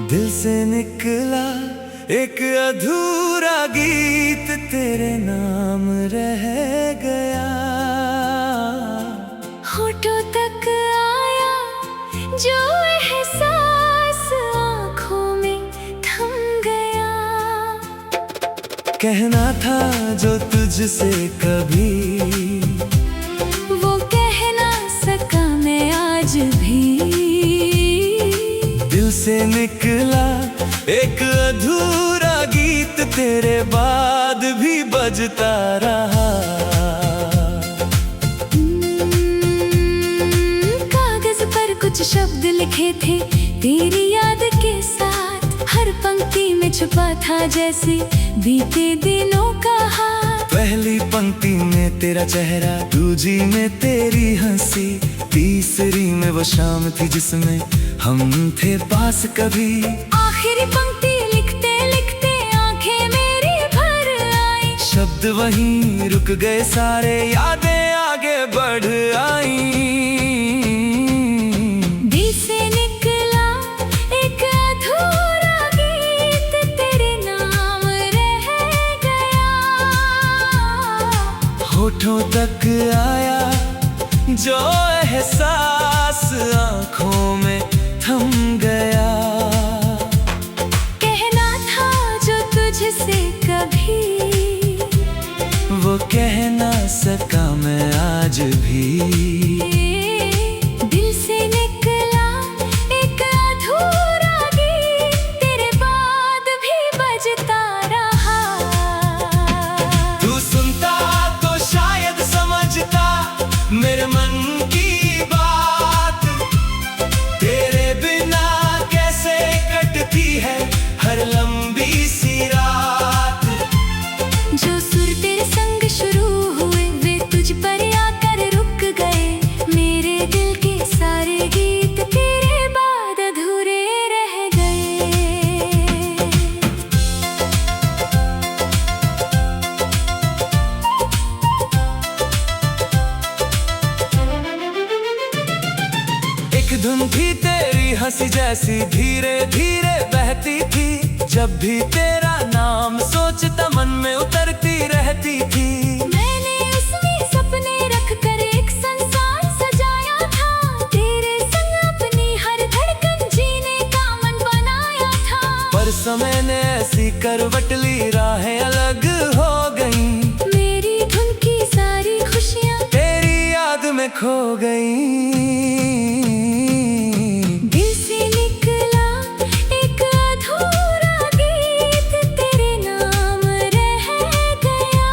दिल से निकला एक अधूरा गीत, तेरे नाम रह गया। होठों तक आया जो एहसास, आँखों में थम गया। कहना था जो तुझसे कभी, वो कह ना सका मैं आज भी। दिल से निकला एक अधूरा गीत, तेरे बाद भी बजता रहा। कागज पर कुछ शब्द लिखे थे तेरी याद के साथ, हर पंक्ति में छुपा था जैसे बीते दिनों का हाथ। पहली पंक्ति में तेरा चेहरा, दूजी में तेरी हंसी, तीसरी में वो शाम थी जिसमें हम थे पास कभी। आखिरी पंक्ति लिखते लिखते आंखें मेरी भर आई, शब्द वहीं रुक गए सारे, यादें आगे बढ़ आई। दिल से निकला एक अधूरा गीत, तेरे नाम रह गया। होठों तक आया जो एहसास, आँखों में थम गया। कहना था जो तुझसे कभी, वो कह ना सका मैं आज भी। दिल से निकला एक अधूरा गीत, तेरे बाद भी बजता रहा। तू सुनता तो शायद समझता मेरे मन की बात, तेरे बिना कैसे कटती है हर लंबी सी रात। जो सुर तेरे संग शुरू हुए वे तुझ पर आकर रुक गए, मेरे दिल के सारे गीत तेरे बाद अधूरे रह गए। एक धुन थी तेरी हंसी जैसी, धीरे धीरे बहती थी, जब भी तेरा नाम सोचता मन में उतरती रहती थी। मैंने उसमें सपने रख कर एक संसार सजाया था, तेरे संग अपनी हर धड़कन जीने का मन बनाया था। पर समय ने ऐसी करवट ली, राहें अलग हो गईं, मेरी धुन की सारी खुशियाँ तेरी याद में खो गईं। दिल से निकला एक अधूरा गीत, तेरे नाम रह गया।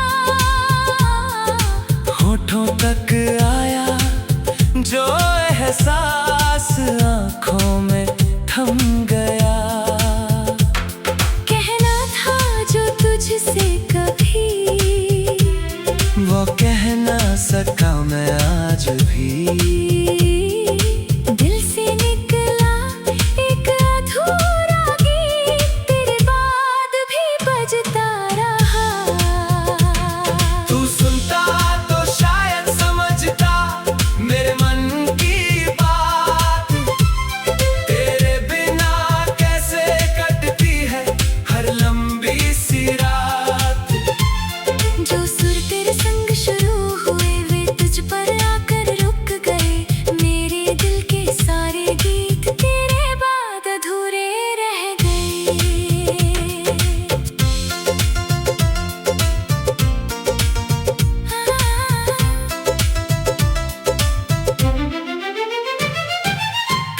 होठों तक आया जो एहसास, आँखों में थम गया। कहना था जो तुझसे कभी, वो कह ना सका मैं आज भी। दिल से निकला एक अधूरा गीत, तेरे बाद भी बजता रहा। तू सुनता तो शायद समझता मेरे मन की बात, तेरे बिना कैसे कटती है हर लंबी सी रात। जो सुर तेरे संग शुरू हुए वे तुझ पर आकर रुक गए, मेरे दिल के सारे गीत तेरे बाद अधूरे रह गए।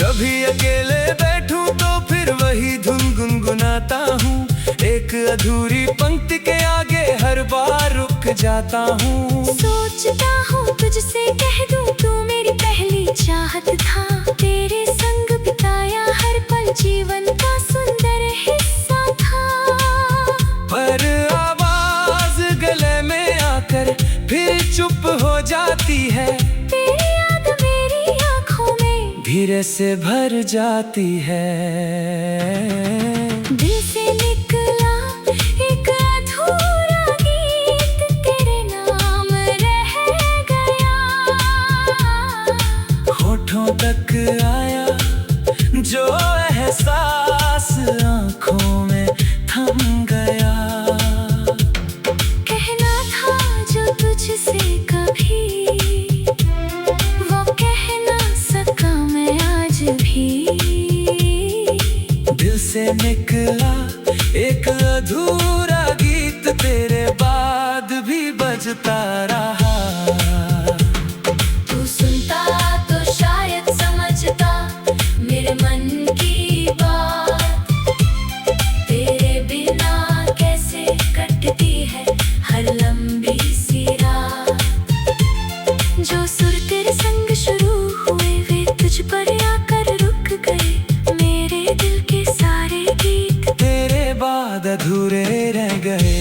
कभी अकेले बैठूं तो फिर वही धुन गुनगुनाता हूँ, एक अधूरी पंक्ति के आगे हर बार रुक जाता हूँ। सोचता हूँ तुझसे कह दूँ, तू मेरी पहली चाहत था। तेरे संग बिताया हर पल जीवन का सुंदर हिस्सा था। पर आवाज गले में आकर फिर चुप हो जाती है। तेरी याद मेरी आँखों में धीरे से भर जाती है। दिल से निकला एक अधूरा गीत, तेरे नाम रह गया। होठों तक आया जो एहसास, आंखों में थम गया। कहना था जो तुझसे कभी, वो कह ना सका मैं आज भी। दिल से निकला एक अधूरा गीत, तेरे बाद भी बजता रहा। तू सुनता तो शायद समझता मेरे मन की बात। तेरे बिना कैसे कटती है हर लंबी सी रात। जो सुर तेरे संग शुरू हुए वे तुझ पर आकर रुक गए। मेरे दिल के सारे गीत तेरे बाद अधूरे रह गए।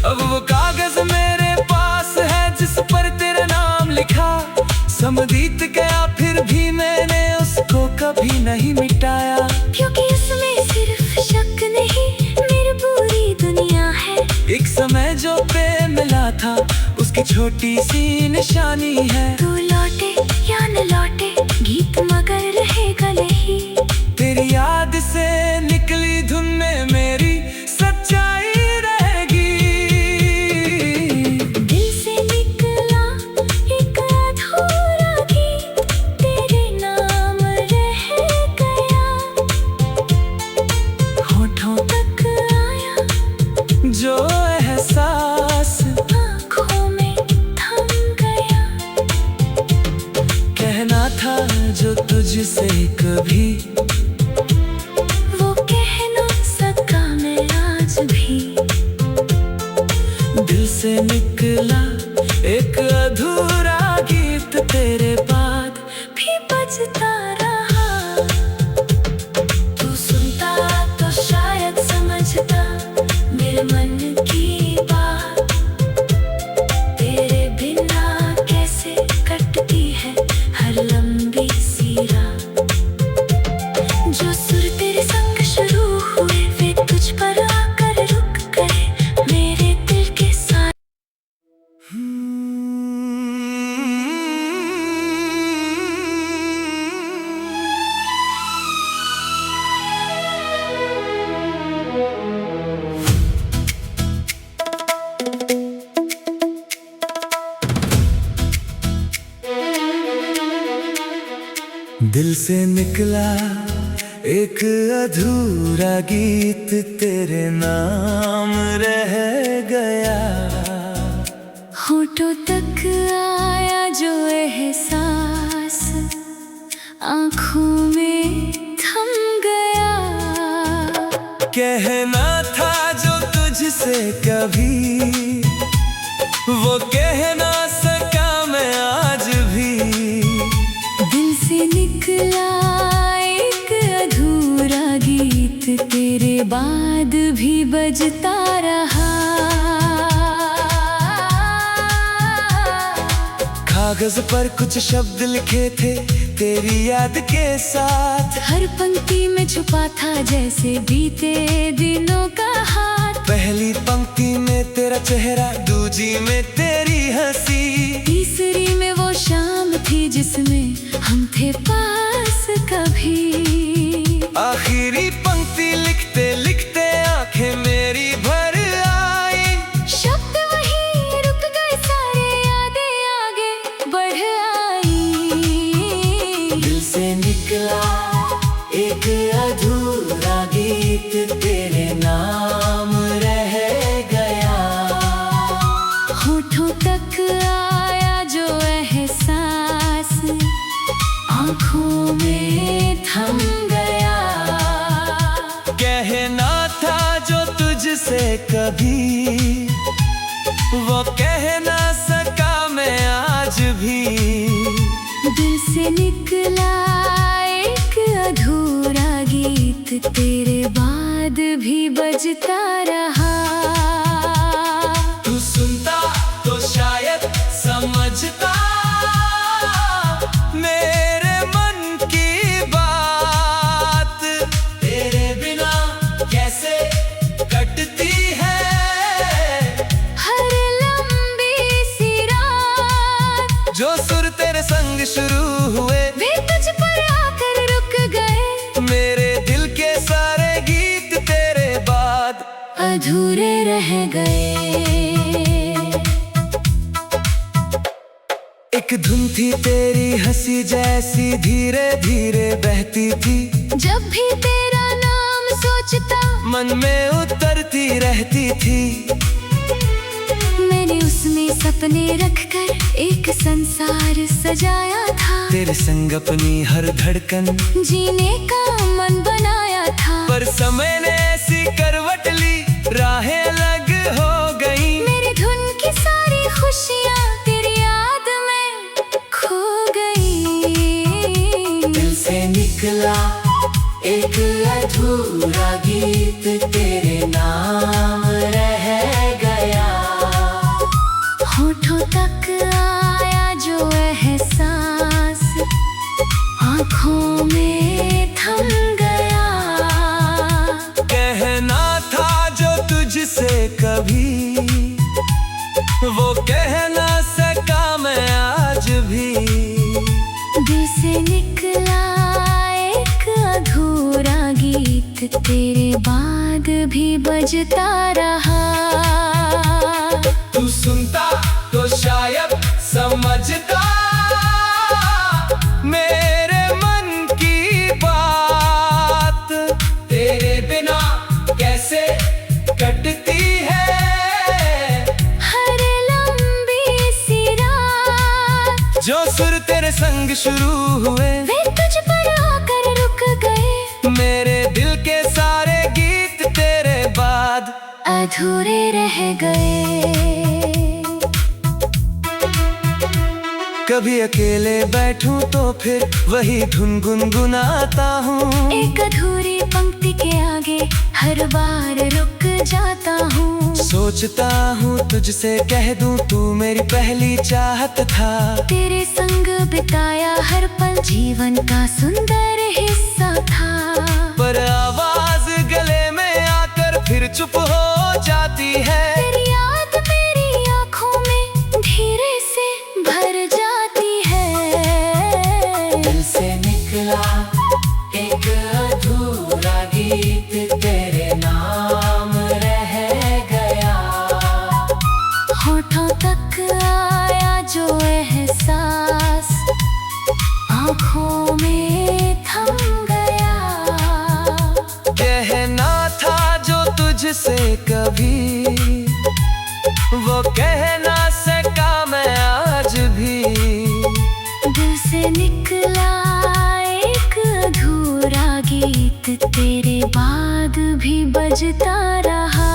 अब वो कागज मेरे पास है जिस पर तेरा नाम लिखा। समय बीत गया फिर भी मैंने उसको कभी नहीं मिटाया। क्योंकि इसमें सिर्फ शक नहीं मेरी पूरी दुनिया है। एक समय जो प्रेम मिला था उसकी छोटी सी निशानी है। तू लौटे या न लौटे गीत मगर रहेगा नहीं। तेरी याद से निकली धुन में मेरी सच्चाई रहेगी। दिल से निकला एक अधूरा गीत, तेरे नाम रह गया। होठों तक आया जो एहसास, आँखों में थम गया। कहना था जो तुझसे कभी, वो कह ना सका मैं आज भी। दिल से निकला एक अधूरा गीत, तेरे बाद भी बजता रहा। तू सुनता तो शायद समझता मेरे मन की बात। तेरे बिना कैसे कटती है हर लंबी सी रात। जो सुर तेरे संग शुरू हुए वे तुझ पर आकर रुक गए। मेरे दिल के सारे दिल से निकला एक अधूरा गीत, तेरे नाम रह गया। होठों तक आया जो एहसास, आँखों में थम गया। कहना था जो तुझसे कभी, वो कह ना सका मैं आज भी। दिल से निकला एक अधूरा गीत, तेरे बाद भी बजता रहा। कागज पर कुछ शब्द लिखे थे तेरी याद के साथ। हर पंक्ति में छुपा था जैसे बीते दिनों का हाथ। पहली पंक्ति में तेरा चेहरा, दूजी में तेरी हंसी, तीसरी में वो शाम थी जिसमें हम थे पास कभी। आखिरी पंक्ति लिखते लिखते आंखें मेरी भर आई। शब्द वहीं रुक गए, सारे यादें आगे बढ़ आई। दिल से निकला एक अधूरा गीत, तेरे नाम रह गया। होठों तक आया जो एहसास, आँखों में थम गया। कहना था जो तुझसे कभी, वो कह ना सका मैं आज भी। दिल से निकला एक अधूरा गीत, तेरे बाद भी बजता रहा। तू सुनता तो शायद समझता मेरे मन की बात। तेरे बिना कैसे कटती है हर लंबी सी रात। जो सुर तेरे संग शुरू हुए वे तुझ पर आकर रुक गए। मेरे दिल के सारे गीत तेरे बाद अधूरे रह गए। एक धुन थी तेरी हंसी जैसी धीरे धीरे बहती थी। जब भी तेरा नाम सोचता मन में उतरती रहती थी। मैंने उसमें सपने रखकर एक संसार सजाया था। तेरे संग अपनी हर धड़कन जीने का मन बनाया था। पर समय ने ऐसी करवट ली, राहें अलग हो गई। मेरी धुन की सारी खुशियाँ तेरी याद में खो गई। दिल से निकला एक अधूरा गीत, तेरे नाम रह गया। होठों तक आया जो एहसास, आँखों में थम गया। कहना था जो तुझसे कभी, वो कह ना सका मैं आज भी। दिल से निकला एक अधूरा गीत, तेरे बाद भी बजता रहा। तू सुनता तो शायद समझता मेरे मन की बात। तेरे बिना कैसे कटती है हर लंबी सी रात। जो सुर तेरे संग शुरू हुए वे तुझ पर आकर रुक गए। मेरे दिल के सारे गीत तेरे बाद अधूरे रह गए। कभी अकेले बैठूं तो फिर वही धुन गुनगुनाता हूँ। एक अधूरी पंक्ति के आगे हर बार रुक जाता हूँ। सोचता हूँ तुझसे कह दूं तू मेरी पहली चाहत था। तेरे संग बिताया हर पल जीवन का सुंदर हिस्सा था। पर आवाज गले में आकर फिर चुप हो जाती है। तेरी याद मेरी आँखों में धीरे से भर जाती है। दिल से निकला एक अधूरा गीत, तेरे नाम रह गया। होठों तक आया जो एहसास, आँखों में थम गया। कहना था जो तुझसे कभी, वो कह ना सका मैं आज भी। दिल से निकला एक अधूरा गीत, तेरे बाद भी बजता रहा।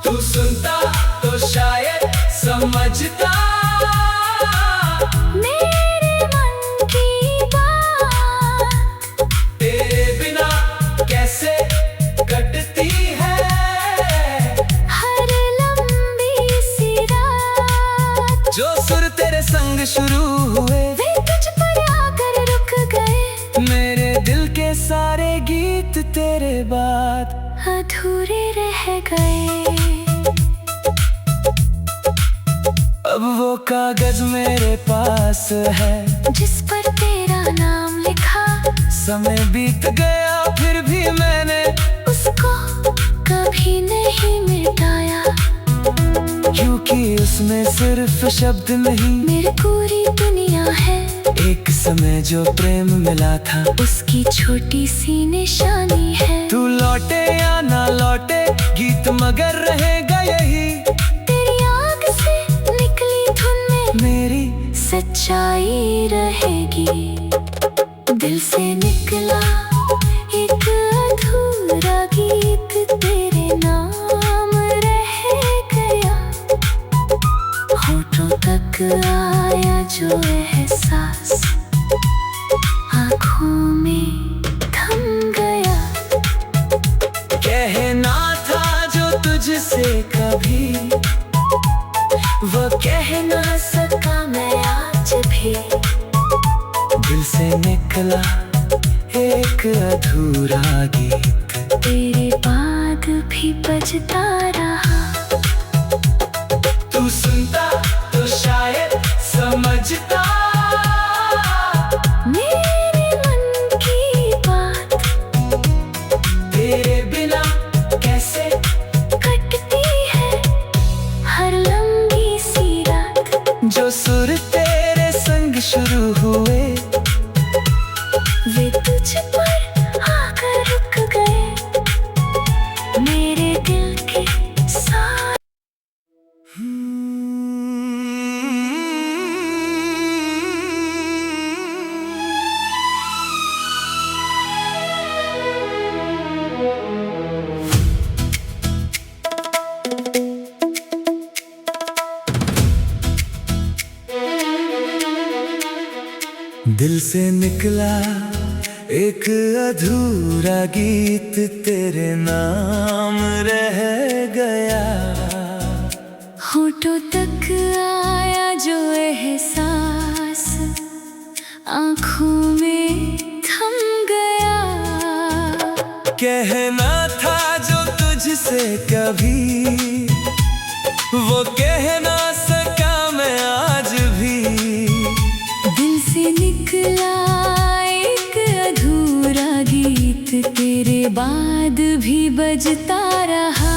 तू सुनता तो शायद समझता मेरे मन की बात। तेरे बिना कैसे कटती है हर लंबी सी रात। जो सुर तेरे संग शुरू हुए वे तुझ पर आकर रुक गए। मेरे दिल के सारे गीत तेरे बाद अधूरे रह गए। अब वो कागज मेरे पास है जिस पर तेरा नाम लिखा। समय बीत गया फिर भी मैंने उसको कभी नहीं मिटाया। क्योंकि उसमें सिर्फ शब्द नहीं मेरी पूरी दुनिया है। एक समय जो प्रेम मिला था उसकी छोटी सी निशानी है। तू लौटे या ना लौटे गीत मगर रहेगा यही। तेरी आग से निकली धुन में मेरी सच्चाई रहेगी। दिल से निकला एक अधूरा गीत, तेरे नाम रह गया। आया जो एहसास आँखों में थम गया। कहना था जो तुझसे कभी वो कह ना सका मैं आज भी। दिल से निकला एक अधूरा गीत, तेरे बाद भी बजता रहा। तू सुनता तो शायद समझता मेरे मन की बात। तेरे बिना कैसे कटती है हर लंबी सी रात। जो सुर तेरे संग शुरू हुए वे तुझ पर आकर रुक गए मेरे दिल के साथ। दिल से निकला एक अधूरा गीत, तेरे नाम रह गया। होठों तक आया जो एहसास आँखों में थम गया। कहना था जो तुझसे कभी वो कह ना सका मैं आज भी। दिल से निकला एक अधूरा गीत, तेरे बाद भी बजता रहा।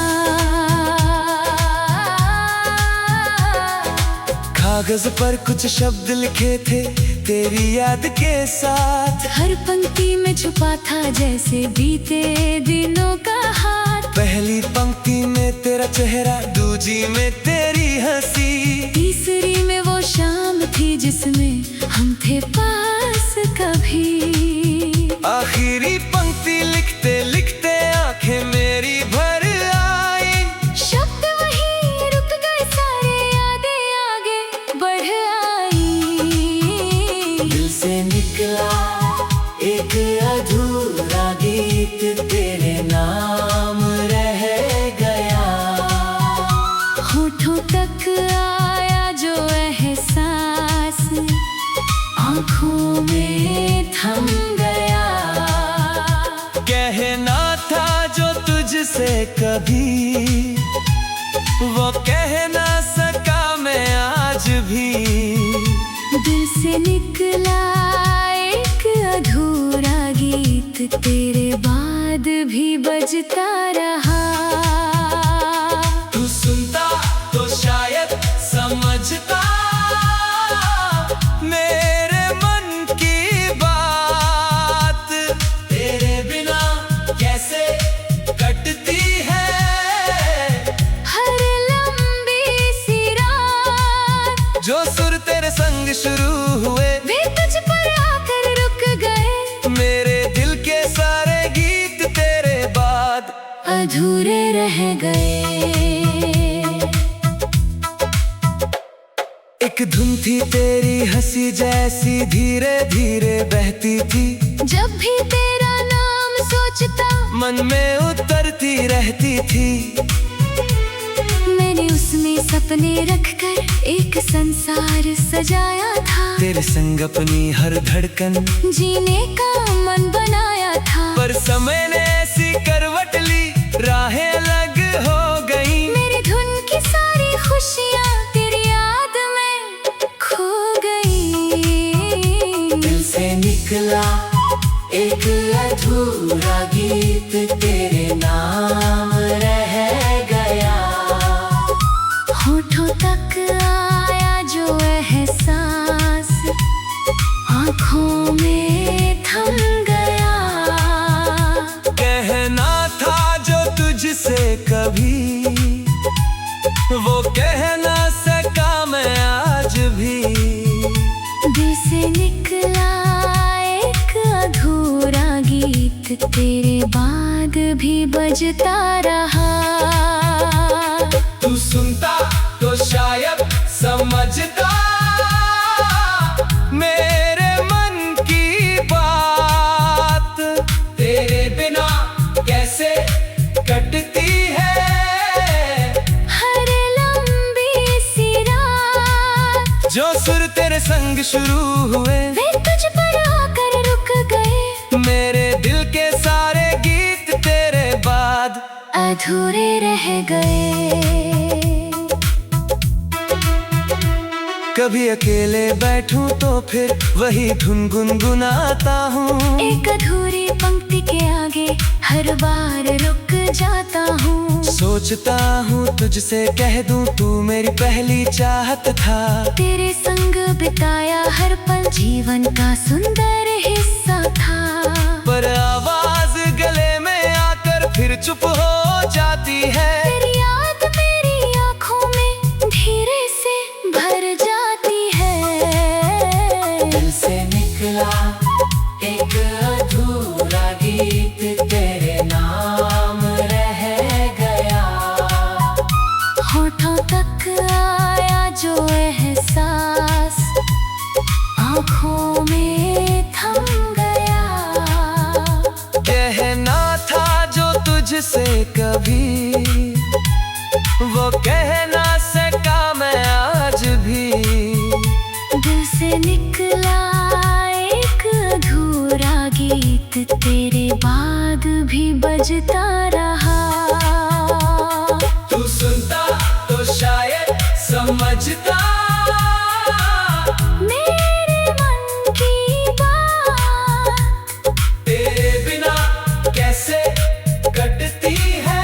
कागज पर कुछ शब्द लिखे थे तेरी याद के साथ। हर पंक्ति में छुपा था जैसे बीते दिनों का हाथ। पहली पंक्ति में तेरा चेहरा, दूजी में तेरी हंसी, तीसरी में वो शाम थी जिसमें हम थे पास कभी। आखिरी पंक्ति लिखते लिखते आंखें मेरी भर आई। शब्द वहीं रुक गए, सारे यादें आगे बढ़ आई। दिल से निकला एक अधूरा गीत, तेरे नाम रह गया। होठों तक आया जो एहसास आँखों में थम गया। कहना था जो तुझसे कभी वो कह ना सका मैं आज भी। दिल से निकला एक अधूरा गीत, तेरे बाद भी बजता रहा। तू सुनता तो शायद समझता मेरे मन की बात। तेरे बिना कैसे कटती है हर लंबी सी रात। जो सुर तेरे संग शुरू हुए वे तुझ पर आकर रुक गए मेरे दिल के सारे गीत तेरे बाद अधूरे रह गए। एक धुन थी तेरी हंसी जैसी धीरे धीरे बहती थी। जब भी तेरा नाम सोचता मन में उतरती रहती थी। मैंने उसमें सपने रखकर एक संसार सजाया था। तेरे संग अपनी हर धड़कन जीने का मन बनाया था। पर समय ने ऐसी करवट ली, राहें अलग हो गई। मेरी धुन की सारी खुशियाँ तेरी याद में खो गई। दिल से निकला एक अधूरा गीत, तेरे नाम रह गया। होठों तक आया जो एहसास आँखों में थम गया। कहना था जो तुझसे कभी वो कह ना सका मैं आज भी। दिल से निकला एक अधूरा गीत, तेरे बाद भी बजता रहा। तू सुनता तो शायद समझता जो सुर तेरे संग शुरू हुए वे तुझ पर आकर रुक गए। मेरे दिल के सारे गीत तेरे बाद अधूरे रह गए। कभी अकेले बैठूं तो फिर वही धुन गुनगुनाता हूँ। एक अधूरी पंक्ति के आगे हर बार रुक जाता हूँ। सोचता हूँ तुझसे कह दूं तू मेरी पहली चाहत था। तेरे संग बिताया हर पल जीवन का सुंदर हिस्सा था। पर आवाज गले में आकर फिर चुप हो जाती है। तेरी याद मेरी आँखों में धीरे से भर जाती है। दिल से निकला एक अधूरा गीत तेरे नाम रह गया। होठों तक आया जो एहसास आँखों में थम गया। कहना था जो तुझसे कभी वो कह ना सका मैं आज भी। दिल से निकला एक अधूरा गीत तेरे बाद भी बजता रहा। तू सुनता तो शायद समझता मेरे मन की बात। तेरे बिना कैसे कटती है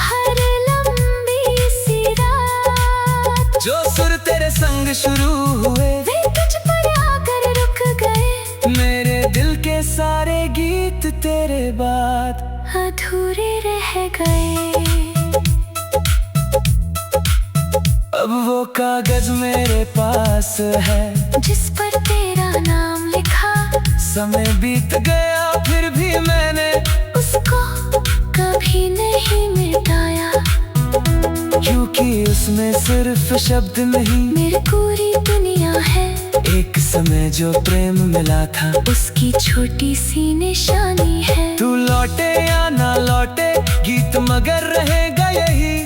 हर लंबी सी रात। जो सुर तेरे संग शुरू हुए वे तुझ पर आकर रुक गए। मेरे दिल के सारे गीत तेरे बाद अधूरे रह गए। अब वो कागज मेरे पास है जिस पर तेरा नाम लिखा। समय बीत गया फिर भी मैंने उसको कभी नहीं मिटाया। क्योंकि उसमें सिर्फ शब्द नहीं मेरी पूरी दुनिया है। एक समय जो प्रेम मिला था उसकी छोटी सी निशानी है। तू लौटे या ना लौटे गीत मगर रहेगा यही।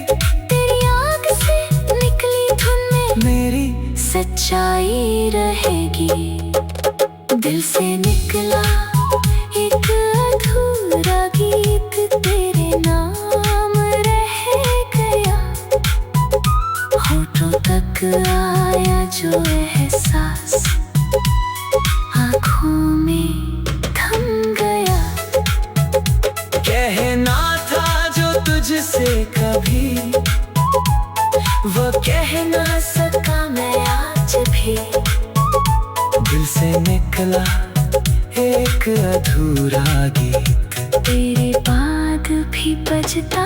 तेरी आँख से निकली धुन में मेरी सच्चाई रहेगी। दिल से निकला एक अधूरा गीत तेरे नाम रह गया। होठों तक आया जो एहसास आँखों में थम गया। कहना था जो तुझसे कभी वो कह ना सका मैं आज भी। दिल से निकला एक अधूरा गीत तेरे बाद भी बजता